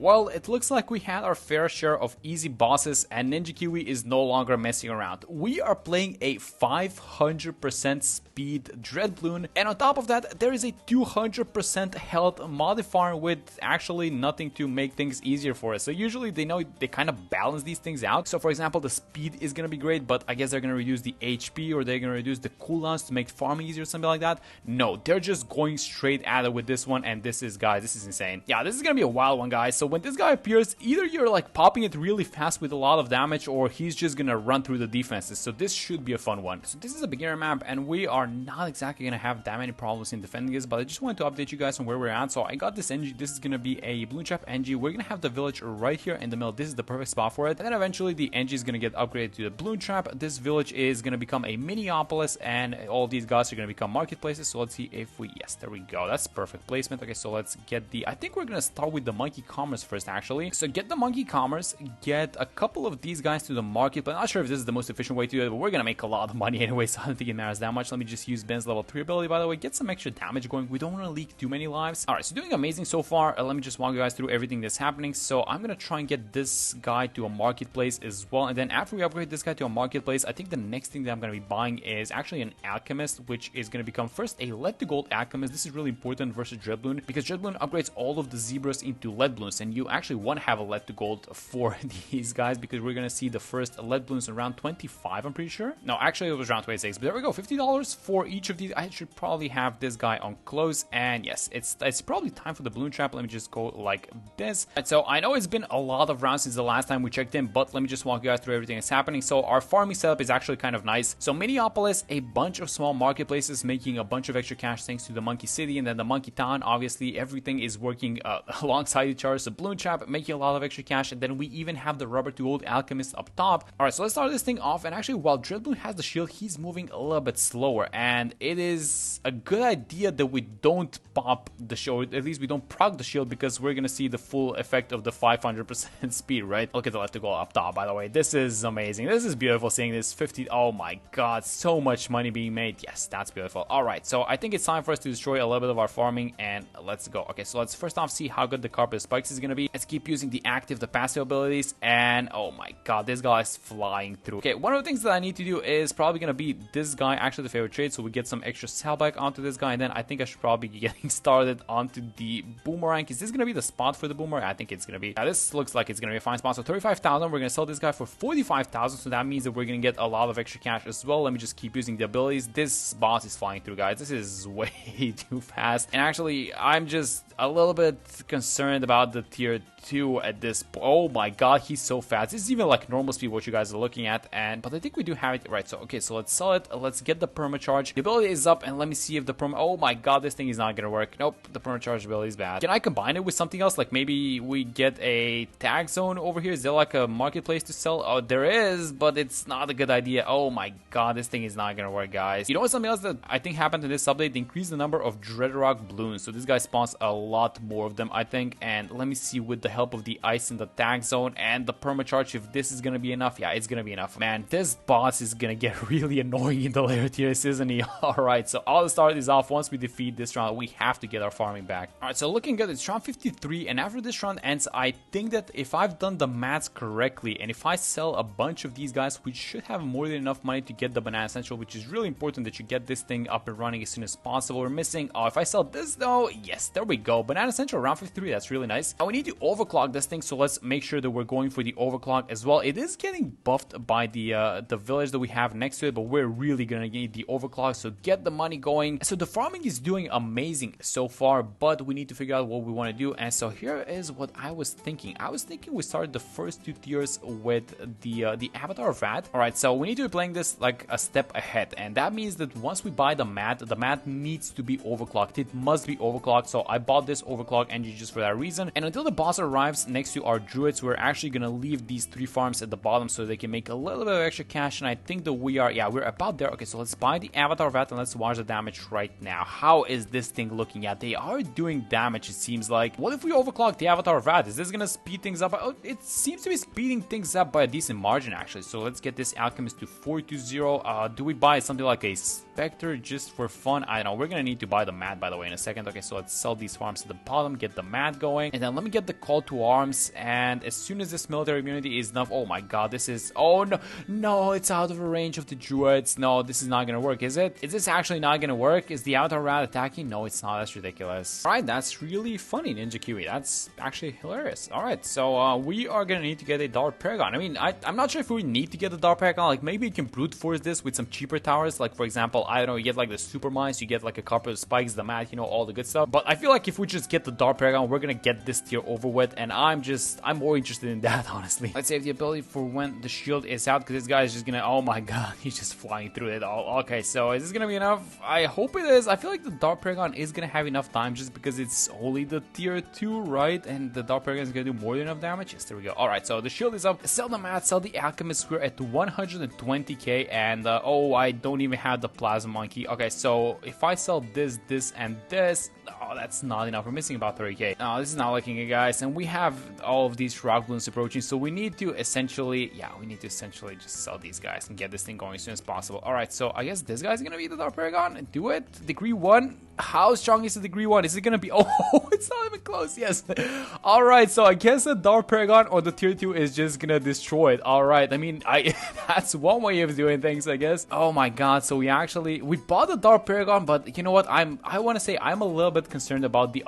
Well, it looks like we had our fair share of easy bosses and Ninjakiwi is no longer messing around. We are playing a 500% speed Dreadbloon, and on top of that there is a 200% health modifier with actually nothing to make things easier for us. So usually they kind of balance these things out. So for example, the speed is going to be great, but I guess they're going to reduce the HP or they're going to reduce the cooldowns to make farming easier or something like that. No, they're just going straight at it with this one, and this is, guys, this is insane. Yeah, this is going to be a wild one, guys. So when this guy appears, either you're like popping it really fast with a lot of damage, or he's just gonna run through the defenses. So this should be a fun one. So this is a beginner map, and we are not exactly gonna have that many problems in defending this, but I just wanted to update you guys on where we're at. So I got this NG. This is gonna be a Bloon Trap NG. We're gonna have the village right here in the middle. This is the perfect spot for it. And then eventually the NG is gonna get upgraded to the Bloon Trap. This village is gonna become a Minneapolis, and all of these guys are gonna become marketplaces. So let's see if we, yes, there we go. That's perfect placement. Okay, so let's get the, I think we're gonna start with the monkey commerce first, actually. So get the monkey commerce, get a couple of these guys to the market, but I'm not sure if this is the most efficient way to do it, but we're gonna make a lot of money anyway, so I don't think it matters that much. Let me just use Ben's level 3 ability, by the way, get some extra damage going. We don't want to leak too many lives. Alright, so doing amazing so far. Let me just walk you guys through everything that's happening. So I'm gonna try and get this guy to a marketplace as well, and then after we upgrade this guy to a marketplace, I think the next thing that I'm gonna be buying is actually an alchemist, which is gonna become first a lead to gold alchemist. This is really important versus Dreadbloon, because Dreadbloon upgrades all of the zebras into lead bloons, and you actually want to have a lead to gold for these guys, because we're gonna see the first lead bloons around 25, I'm pretty sure. No, actually it was around 26, but there we go, $50 for each of these. I should probably have this guy on close, and yes, it's probably time for the Bloon Trap. Let me just go like this. And so I know it's been a lot of rounds since the last time we checked in, but let me just walk you guys through everything that's happening. So our farming setup is actually kind of nice. So Minneapolis, a bunch of small marketplaces making a bunch of extra cash thanks to the Monkey City, and then the Monkey Town. Obviously everything is working alongside each other. So Bloon Trap making a lot of extra cash, and then we even have the rubber to gold alchemist up top. Alright, so let's start this thing off, and actually while Dreadbloon has the shield, he's moving a little bit slower, and it is a good idea that we don't pop the shield, at least we don't proc the shield, because we're gonna see the full effect of the 500% speed, right? Look at the left to go up top, by the way. This is amazing. This is beautiful seeing this 50, oh my god, so much money being made. Yes, that's beautiful. Alright, so I think it's time for us to destroy a little bit of our farming, and let's go. Okay, so let's first off see how good the carpet spikes is gonna be. Let's keep using the active, the passive abilities, and oh my god, this guy is flying through. Okay, one of the things that I need to do is probably gonna be this guy, actually the favorite trade, so we get some extra sellback onto this guy, and then I think I should probably be getting started onto the boomerang. Is this gonna be the spot for the boomerang? I think it's gonna be. This looks like it's gonna be a fine spot. So 35,000, we're gonna sell this guy for 45,000, so that means that we're gonna get a lot of extra cash as well. Let me just keep using the abilities. This boss is flying through, guys. This is way too fast, and actually I'm just a little bit concerned about the tier 2 at this point. Oh my god, he's so fast. This is even like normal speed what you guys are looking at, but I think we do have it right. So okay, so let's sell it. Let's get the perma charge. The ability is up, and let me see if the perma, oh my god, this thing is not gonna work. Nope, the perma charge ability is bad. Can I combine it with something else? Like maybe we get a tag zone over here. Is there like a marketplace to sell? Oh, there is, but it's not a good idea. Oh my god, this thing is not gonna work, guys. You know what, something else that I think happened in this update? They increased the number of Dreadrock Bloons, so this guy spawns a lot more of them, I think. And let me see, with the help of the ice in the tag zone and the permacharge, if this is gonna be enough. Yeah, it's gonna be enough. Man, this boss is gonna get really annoying in the later tiers, isn't he? Alright, so I'll start this off. Once we defeat this round, we have to get our farming back. Alright, so looking good. It's round 53, and after this round ends, I think that if I've done the maths correctly, and if I sell a bunch of these guys, we should have more than enough money to get the banana essential, which is really important that you get this thing up and running as soon as possible. We're missing, oh, if I sell this though, yes, there we go. Banana essential round 53, that's really nice. Now we need to overclock this thing, so let's make sure that we're going for the overclock as well. It is getting buffed by the village that we have next to it, but we're really gonna need the overclock, so get the money going. So the farming is doing amazing so far, but we need to figure out what we want to do. And so here is what I was thinking. I was thinking we started the first 2 tiers with the avatar of Rat. Alright, so we need to be playing this like a step ahead, and that means that once we buy the mat needs to be overclocked. It must be overclocked, so I bought this overclock engine just for that reason. And until the boss arrives next to our druids, we're actually gonna leave these 3 farms at the bottom so they can make a little bit of extra cash, and I think that we are, yeah, we're about there. Okay, so let's buy the avatar of Rat and let's watch the damage right now. How is this thing looking at? They are doing damage, it seems like. What if we overclock the avatar of Rat? Is this gonna speed things up? Oh, it seems to be speeding things up by a decent margin, actually. So let's get this alchemist to 420. Do we buy something like a Spectre just for fun? I don't know. We're gonna need to buy the mat, by the way, in a second. Okay, so let's sell these farms at the bottom, get the mat going, and then let me we get the call to arms, and as soon as this military immunity is enough, oh my god, this is, oh no, no, it's out of range of the druids. No, this is not gonna work, is it? Is this actually not gonna work? Is the Avatar Rat attacking? No, it's not. That's ridiculous. Alright, that's really funny, Ninjakiwi. That's actually hilarious. Alright, so we are gonna need to get a Dark Paragon. I mean, I'm not sure if we need to get the Dark Paragon. Like, maybe you can brute force this with some cheaper towers. Like, for example, I don't know, you get like the super mines, you get like a couple of spikes, the mat, you know, all the good stuff. But I feel like if we just get the Dark Paragon, we're gonna get this tier over with, and I'm more interested in that, honestly. Let's save the ability for when the shield is out, because this guy is just gonna, oh my god, he's just flying through it all. Okay, so is this gonna be enough? I hope it is. I feel like the Dark Paragon is gonna have enough time just because it's only the tier 2, right? And the Dark Paragon is gonna do more than enough damage. Yes, there we go. Alright, so the shield is up. Sell the mat, sell the Alchemist Square at 120k, and oh, I don't even have the Plasma Monkey. Okay, so if I sell this, this, and this, oh, that's not enough. We're missing about 30k. No, this is not looking good, guys. And we have all of these rock balloons approaching, so we need to essentially, just sell these guys and get this thing going as soon as possible. Alright, so I guess this guy's gonna be the Dark Paragon. Do it. Degree 1. How strong is the degree 1? Is it gonna be, oh, it's not even close. Yes. Alright, so I guess the Dark Paragon or the tier 2 is just gonna destroy it. Alright, I mean, that's one way of doing things, I guess. Oh my god, so we bought the Dark Paragon, but you know what, I want to say I'm a little bit concerned about the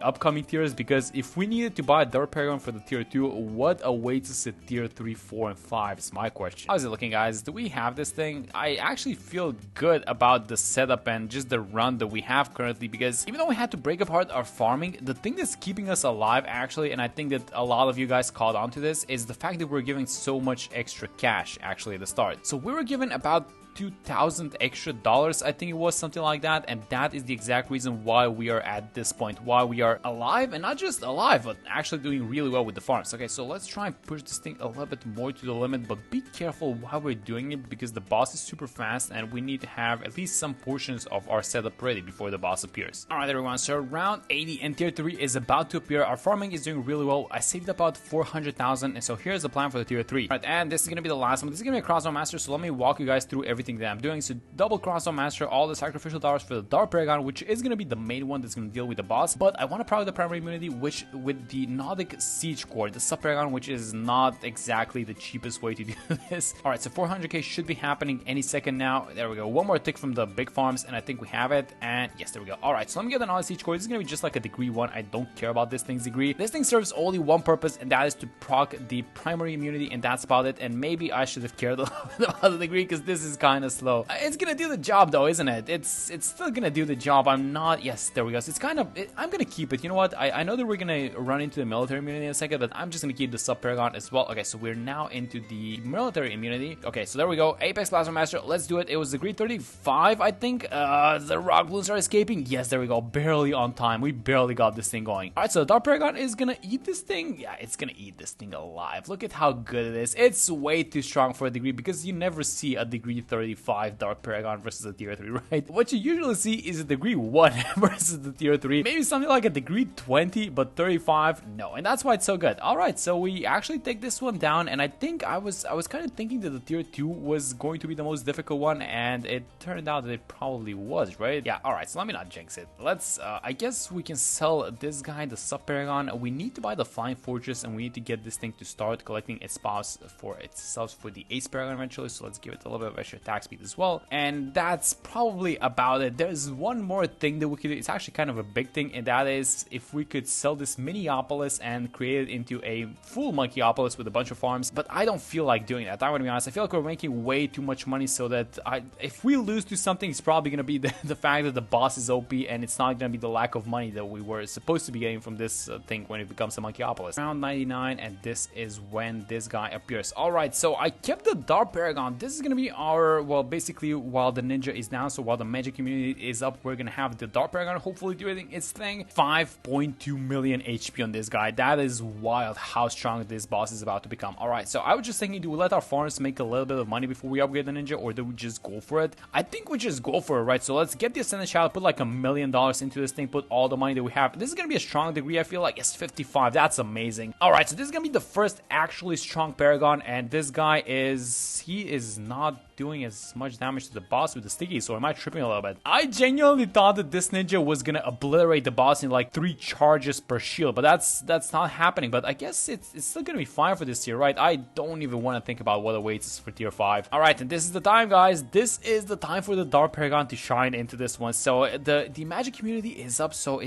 upcoming tiers, because if we needed to buy a Dark Paragon for the tier 2, what awaits us at tier 3, 4, and 5 is my question. How's it looking, guys? Do we have this thing? I actually feel good about the setup and just the run that we have currently, because even though we had to break apart our farming, the thing that's keeping us alive actually, and I think that a lot of you guys caught on to this, is the fact that we're giving so much extra cash actually at the start. So we were given about 2,000 extra dollars, I think it was, something like that, and that is the exact reason why we are at this point, why we are alive, and not just alive, but actually doing really well with the farms. Okay, so let's try and push this thing a little bit more to the limit, but be careful while we're doing it, because the boss is super fast and we need to have at least some portions of our setup ready before the boss appears. Alright everyone, so round 80 and tier 3 is about to appear. Our farming is doing really well. I saved about 400,000, and so here's the plan for the tier 3. Alright, and this is gonna be the last one. This is gonna be a Crossbow Master, so let me walk you guys through everything that I'm doing. So double Crossbow Master, all the sacrificial towers for the Dark Paragon, which is going to be the main one that's going to deal with the boss, but I want to power the primary immunity, which with the Nordic Siege Core, the Sub Paragon, which is not exactly the cheapest way to do this. Alright, so 400k should be happening any second now. There we go. One more tick from the big farms, and I think we have it, and yes, there we go. Alright, so let me get the Nordic Siege Core. This is going to be just like a degree 1. I don't care about this thing's degree. This thing serves only one purpose, and that is to proc the primary immunity, and that's about it. And maybe I should have cared a little bit about the degree, because this is kind of slow. It's gonna do the job though, isn't it? It's still gonna do the job. I'm not, yes, there we go. So it's kind of, I'm gonna keep it. You know what? I know that we're gonna run into the military immunity in a second, but I'm just gonna keep the Sub Paragon as well. Okay, so we're now into the military immunity. Okay, so there we go. Apex Plasma Master, let's do it. It was degree 35, I think. The rock balloons are escaping. Yes, there we go. Barely on time. We barely got this thing going. Alright, so the Dark Paragon is gonna eat this thing. Yeah, it's gonna eat this thing alive. Look at how good it is. It's way too strong for a degree, because you never see a degree 35 Dark Paragon versus a tier 3, right? What you usually see is a degree 1 versus the tier 3. Maybe something like a degree 20, but 35, no. And that's why it's so good. Alright, so we actually take this one down, and I think I was kind of thinking that the tier 2 was going to be the most difficult one, and it turned out that it probably was, right? Yeah, alright, so let me not jinx it. Let's, I guess we can sell this guy, the Sub Paragon. We need to buy the Flying Fortress, and we need to get this thing to start collecting its spots for itself for the Ace Paragon eventually, so let's give it a little bit of extra attack speed as well. And that's probably about it. There's one more thing that we could do. It's actually kind of a big thing, and that is if we could sell this Miniopolis and create it into a full Monkeyopolis with a bunch of farms, but I don't feel like doing that. I'm gonna be honest. I feel like we're making way too much money, so that if we lose to something, it's probably gonna be the fact that the boss is OP, and it's not gonna be the lack of money that we were supposed to be getting from this thing when it becomes a Monkeyopolis. Round 99, and this is when this guy appears. Alright, so I kept the Dark Paragon. This is gonna be our, well, basically while the ninja is down, so while the magic community is up, we're gonna have the Dark Paragon hopefully doing its thing. 5.2 million HP on this guy. That is wild how strong this boss is about to become. Alright, so I was just thinking, do we let our farmers make a little bit of money before we upgrade the ninja, or do we just go for it? I think we just go for it, right? So let's get the Ascended Child, put like $1 million into this thing, put all the money that we have. This is gonna be a strong degree, I feel like. It's 55, that's amazing. Alright, so this is gonna be the first actually strong Paragon, and this guy is, he is not doing as much damage to the boss with the stickies, or am I tripping a little bit? I genuinely thought that this ninja was gonna obliterate the boss in like 3 charges per shield, but that's not happening. But I guess it's still gonna be fine for this tier, right? I don't even want to think about what awaits for tier 5. Alright, and this is the time, guys. This is the time for the Dark Paragon to shine into this one. So the magic community is up, so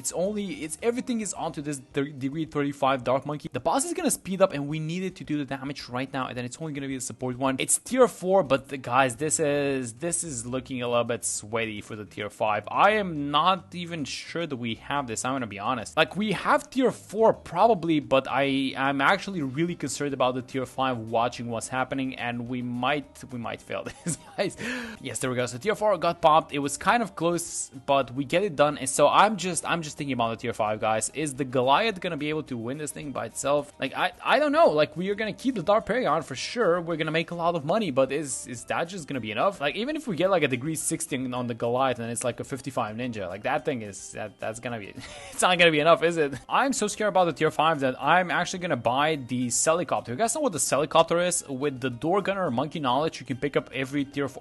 everything is onto this degree 35 Dark Monkey. The boss is gonna speed up, and we need it to do the damage right now, and then it's only gonna be the support one. It's tier 4, but guys, this is looking a little bit sweaty for the tier 5. I am not even sure that we have this. I'm gonna be honest. Like, we have tier 4 probably, but I'm actually really concerned about the tier 5 watching what's happening, and we might fail this, guys. Yes, there we go. So tier 4 got popped. It was kind of close, but we get it done. And so I'm just thinking about the tier 5, guys. Is the Goliath gonna be able to win this thing by itself? Like, I don't know. Like, we are gonna keep the Dark Paragon for sure. We're gonna make a lot of money, but is that just gonna be enough? Like, even if we get like a degree 60 on the Goliath and it's like a 55 ninja, like that thing is that's gonna be it's not gonna be enough, is it? I'm so scared about the tier 5 that I'm actually gonna buy the Celicopter. You guys know what the Celicopter is? With the Door Gunner or Monkey Knowledge, you can pick up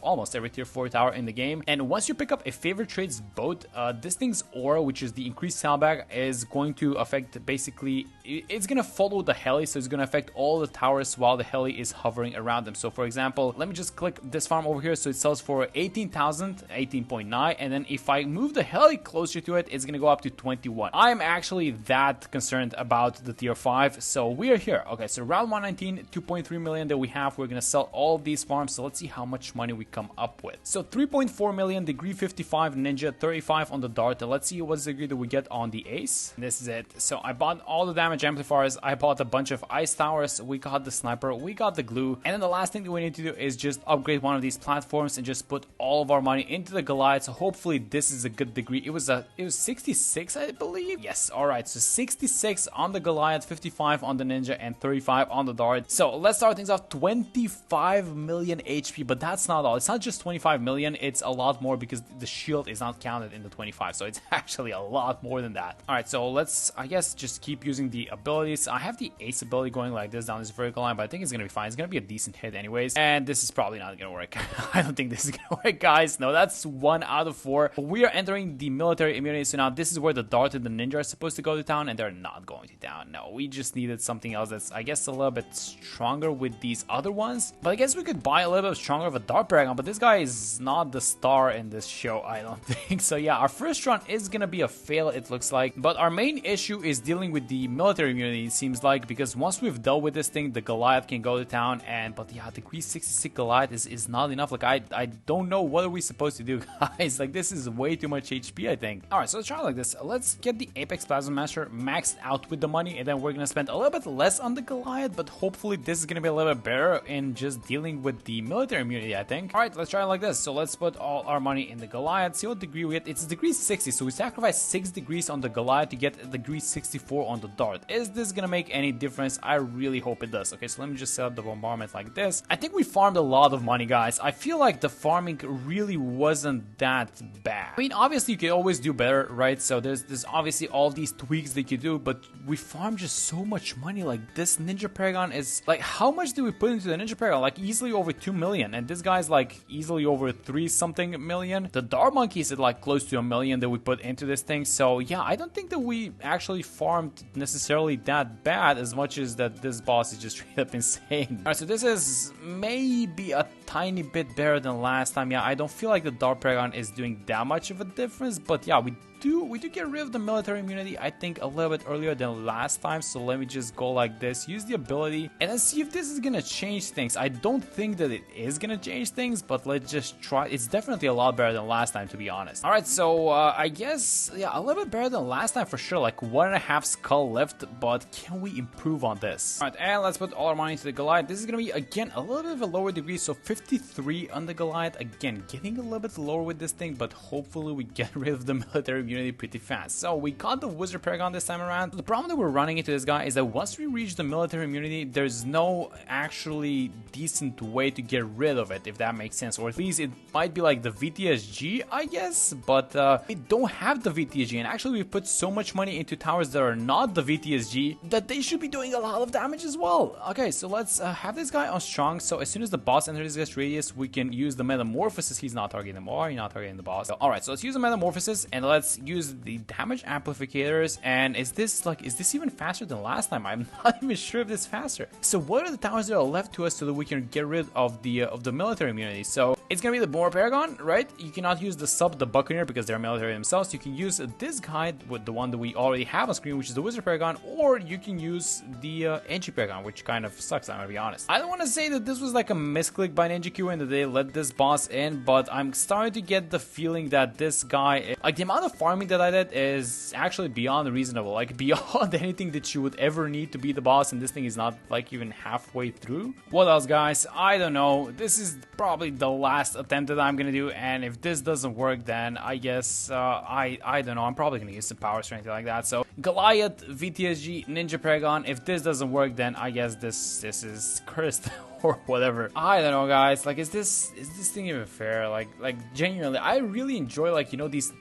almost every tier 4 tower in the game. And once you pick up a favorite trade's boat, this thing's aura, which is the increased sailback, is going to affect, basically, it's gonna follow the heli, so it's gonna affect all the towers while the heli is hovering around them. So for example, let me just click this farm over here. So it sells for 18,000, 18.9, and then if I move the heli closer to it, it's gonna go up to 21. I'm actually that concerned about the tier 5, so we are here. Okay, so round 119, 2.3 million that we have. We're gonna sell all of these farms, so let's see how much money we come up with. So 3.4 million, degree 55 ninja, 35 on the dart. Let's see what's the degree that we get on the ace. This is it. So I bought all the damage amplifiers, I bought a bunch of ice towers, we got the sniper, we got the glue, and then the last thing that we need to do is just upgrade one of these platforms and just put all of our money into the Goliath. So hopefully this is a good degree. It was 66, I believe. Yes, alright, so 66 on the Goliath, 55 on the ninja, and 35 on the dart. So let's start things off. 25 million HP, but that's not all. It's not just 25 million, it's a lot more because the shield is not counted in the 25, so it's actually a lot more than that. Alright, so let's, I guess, just keep using the abilities. I have the ace ability going like this down this vertical line, but I think it's gonna be fine. It's gonna be a decent hit anyways, and this is probably not gonna work. I don't think this is gonna work, guys. No, that's 1 out of 4. But we are entering the military immunity, so now this is where the dart and the ninja are supposed to go to town, and they're not going to town. No, we just needed something else that's, I guess, a little bit stronger with these other ones. But I guess we could buy a little bit stronger of a Dark Paragon, but this guy is not the star in this show, I don't think. So yeah, our first run is gonna be a fail, it looks like. But our main issue is dealing with the military immunity, it seems like, because once we've dealt with this thing, the Goliath can go to town. But yeah, degree 66 Goliath is not enough. Like, I don't know what are we supposed to do, guys. Like, this is way too much HP, I think. Alright, so let's try like this. Let's get the Apex Plasma Master maxed out with the money, and then we're gonna spend a little bit less on the Goliath, but hopefully this is gonna be a little bit better in just dealing with the military immunity, I think. Alright, let's try it like this. So let's put all our money in the Goliath, see what degree we get. It's degree 60, so we sacrifice 6 degrees on the Goliath to get a degree 64 on the dart. Is this gonna make any difference? I really hope it does. Okay, so let me just set up the bombardment like this. I think we farmed a lot of money, guys. I feel like the farming really wasn't that bad. I mean, obviously you could always do better, right? So there's obviously all these tweaks that you do, but we farmed just so much money. Like, this Ninja Paragon is like, how much did we put into the Ninja Paragon? Like, easily over 2 million, and this guy's like easily over 3 something million. The Dark Monkey is at like close to 1 million that we put into this thing. So yeah, I don't think that we actually farmed necessarily that bad, as much as that this boss is just straight up insane. Alright, so this is maybe a tiny bit better than last time. Yeah, I don't feel like the Dark Paragon is doing that much of a difference, but yeah, we do get rid of the military immunity, I think, a little bit earlier than last time. So let me just go like this, use the ability, and then see if this is gonna change things. I don't think that it is gonna change things, but let's just try. It's definitely a lot better than last time, to be honest. Alright, so I guess, yeah, a little bit better than last time for sure. Like 1.5 skull left, but can we improve on this? Alright, and let's put all our money into the Goliath. This is gonna be, again, a little bit of a lower degree, so 53 on the Goliath. Again, getting a little bit lower with this thing, but hopefully we get rid of the military immunity immunity pretty fast. So we got the Wizard Paragon this time around. The problem that we're running into this guy is that once we reach the military immunity, there's no actually decent way to get rid of it, if that makes sense. Or at least it might be like the VTSG, I guess, but we don't have the VTSG, and actually we've put so much money into towers that are not the VTSG that they should be doing a lot of damage as well. Okay, so let's have this guy on strong, so as soon as the boss enters this radius, we can use the Metamorphosis. He's not targeting them, or you're not targeting the boss. So, alright, so let's use the Metamorphosis, and let's use the damage amplificators. And is this even faster than last time? I'm not even sure if this is faster. So what are the towers that are left to us so that we can get rid of the military immunity? So it's gonna be the Boomer Paragon, right? You cannot use the Buccaneer because they're military themselves. You can use this guy with the one that we already have on screen, which is the Wizard Paragon, or you can use the Entry Paragon, which kind of sucks, I'm gonna be honest. I don't want to say that this was like a misclick by Ninjakiwi and that they let this boss in, but I'm starting to get the feeling that this guy, like the amount of farming that I did is actually beyond reasonable, like beyond anything that you would ever need to be the boss, and this thing is not like even halfway through. What else, guys? I don't know. This is probably the last attempt that I'm gonna do, and if this doesn't work, then I guess I don't know, I'm probably gonna use some powers or anything like that. So Goliath, VTSG, Ninja Paragon. If this doesn't work, then I guess this is cursed or whatever. I don't know, guys. Like, is this thing even fair? Like genuinely, I really enjoy, like, you know, these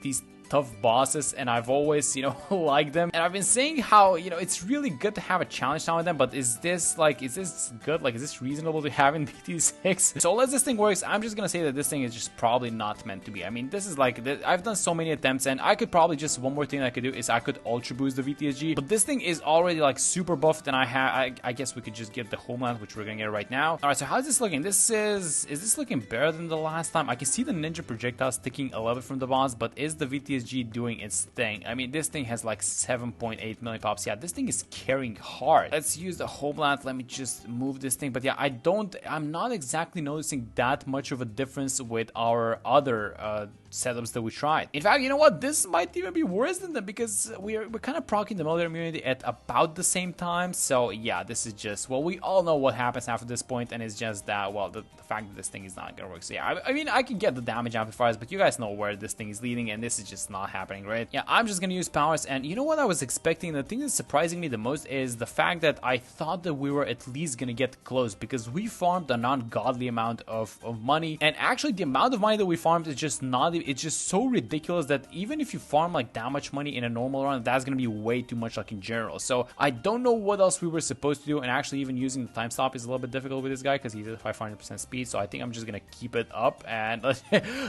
tough bosses, and I've always, you know, liked them. And I've been saying how, you know, it's really good to have a challenge time with them, but is this good? Like, is this reasonable to have in BT6? So as this thing works, I'm just gonna say that this thing is just probably not meant to be. I mean, this is like, I've done so many attempts, and I could probably just, one more thing I could do is I could ultra boost the VTSG, but this thing is already like super buffed, and I guess we could just get the Homeland, which we're gonna get right now. Alright, so how's this looking? Is this looking better than the last time? I can see the ninja projectile sticking a little bit from the boss, but is the VTSG doing its thing? I mean, this thing has like 7.8 million pops. Yeah, this thing is carrying hard. Let's use the Homeland. Let me just move this thing. But yeah, I'm not exactly noticing that much of a difference with our other setups that we tried. In fact, you know what? This might even be worse than them, because we're kind of proccing the military immunity at about the same time. So yeah, this is just, well, we all know what happens after this point, and it's just that, well, the fact that this thing is not gonna work. So yeah, I mean, I can get the damage amplifiers, but you guys know where this thing is leading, and this is just not happening, right? Yeah, I'm just gonna use powers, and you know what I was expecting? The thing that's surprising me the most is the fact that I thought that we were at least gonna get close, because we farmed an ungodly amount of money, and actually the amount of money that we farmed is just not, it's just so ridiculous that even if you farm like that much money in a normal run, that's gonna be way too much, like in general. So I don't know what else we were supposed to do, and actually even using the time stop is a little bit difficult with this guy because he's at 500% speed. So I think I'm just gonna keep it up, and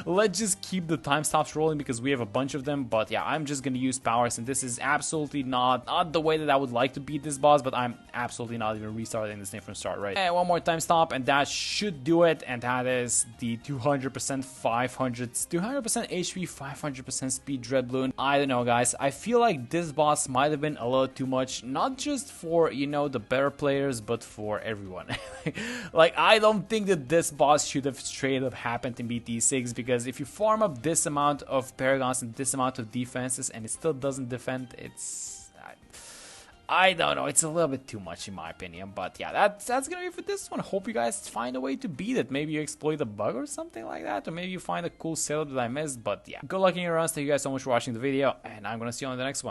let's just keep the time stops rolling because we have a bunch of them. But yeah, I'm just gonna use powers, and this is absolutely not the way that I would like to beat this boss, but I'm absolutely not even restarting this thing from start, right? And one more time stop, and that should do it, and that is the 200% 200% HP, 500% speed Dreadbloon. I don't know, guys. I feel like this boss might have been a little too much, not just for, you know, the better players, but for everyone. Like, I don't think that this boss should have straight up happened in BT6, because if you farm up this amount of Paragons and this amount of defenses and it still doesn't defend, I don't know, it's a little bit too much in my opinion. But yeah, that's gonna be for this one. Hope you guys find a way to beat it. Maybe you exploit a bug or something like that, or maybe you find a cool setup that I missed. But yeah, good luck in your runs. Thank you guys so much for watching the video, and I'm gonna see you on the next one.